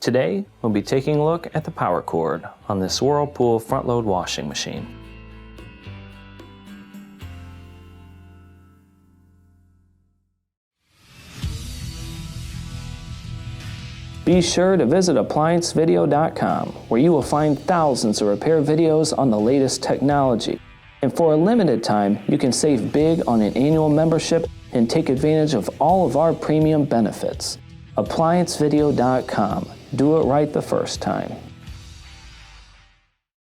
Today, we'll be taking a look at the power cord on this Whirlpool front-load washing machine. Be sure to visit ApplianceVideo.com, where you will find thousands of repair videos on the latest technology. And for a limited time, you can save big on an annual membership and take advantage of all of our premium benefits. ApplianceVideo.com. Do it right the first time.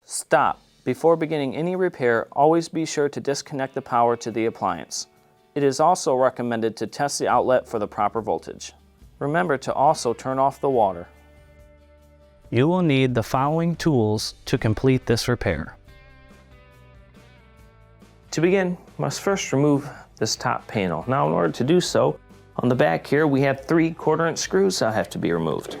Stop. Before beginning any repair, always be sure to disconnect the power to the appliance. It is also recommended to test the outlet for the proper voltage. Remember to also turn off the water. You will need the following tools to complete this repair. To begin, you must first remove this top panel. Now in order to do so, on the back here we have 3 1/4-inch screws that have to be removed.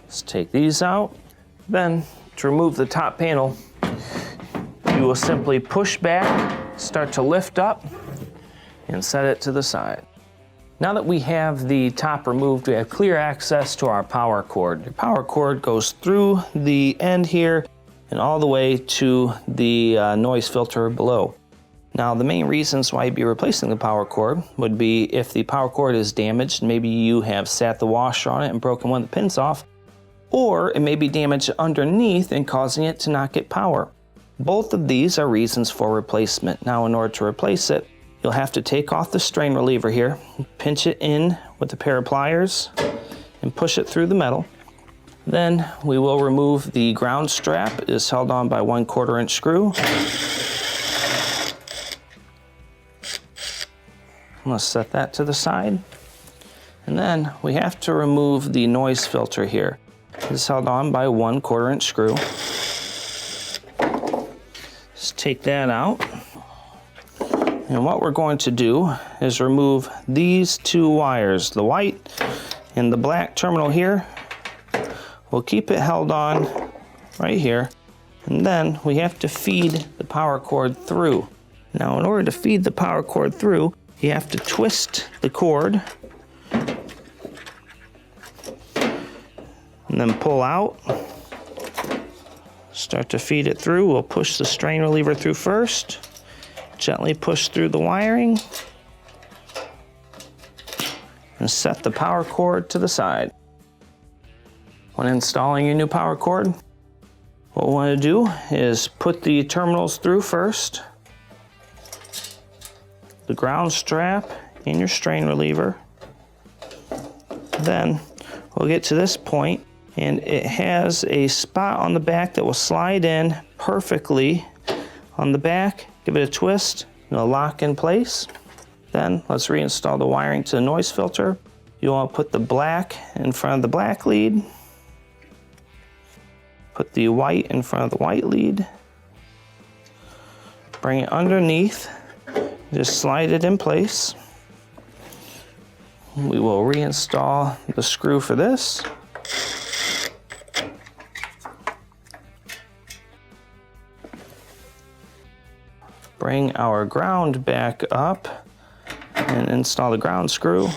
Let's take these out. Then, to remove the top panel, you will simply push back, start to lift up, and set it to the side. Now that we have the top removed, we have clear access to our power cord. Your power cord goes through the end here and all the way to the noise filter below. Now the main reasons why you'd be replacing the power cord would be if the power cord is damaged, maybe you have sat the washer on it and broken one of the pins off, or it may be damaged underneath and causing it to not get power. Both of these are reasons for replacement. Now in order to replace it, you'll have to take off the strain reliever here, pinch it in with a pair of pliers, and push it through the metal. Then we will remove the ground strap. It is held on by 1 1/4-inch screw. Let's set that to the side. And then we have to remove the noise filter here. It is held on by 1 1/4-inch screw. Just take that out. And what we're going to do is remove these 2 wires, the white and the black terminal here. We'll keep it held on right here, and then we have to feed the power cord through. Now in order to feed the power cord through, you have to twist the cord and then pull out. Start to feed it through. We'll push the strain reliever through first. Gently push through the wiring and set the power cord to the side. When installing your new power cord, what we want to do is put the terminals through first, the ground strap and your strain reliever. Then we'll get to this point and it has a spot on the back that will slide in perfectly on the back. Give it a twist, and it'll lock in place. Then let's reinstall the wiring to the noise filter. You want to put the black in front of the black lead. Put the white in front of the white lead. Bring it underneath. Just slide it in place. We will reinstall the screw for this. Bring our ground back up and install the ground screw.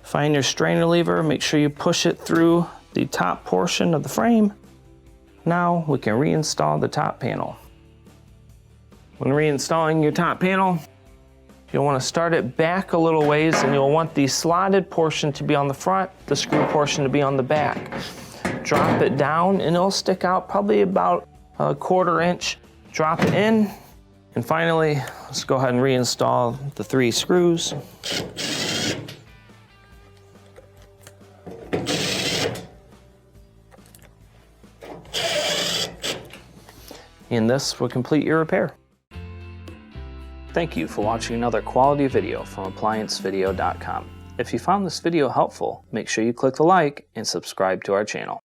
Find your strain reliever, make sure you push it through the top portion of the frame. Now we can reinstall the top panel. When reinstalling your top panel, you'll want to start it back a little ways and you'll want the slotted portion to be on the front, the screw portion to be on the back. Drop it down and it'll stick out probably about a 1/4-inch. Drop it in, and finally, let's go ahead and reinstall the 3 screws. And this will complete your repair. Thank you for watching another quality video from ApplianceVideo.com. If you found this video helpful, make sure you click the like and subscribe to our channel.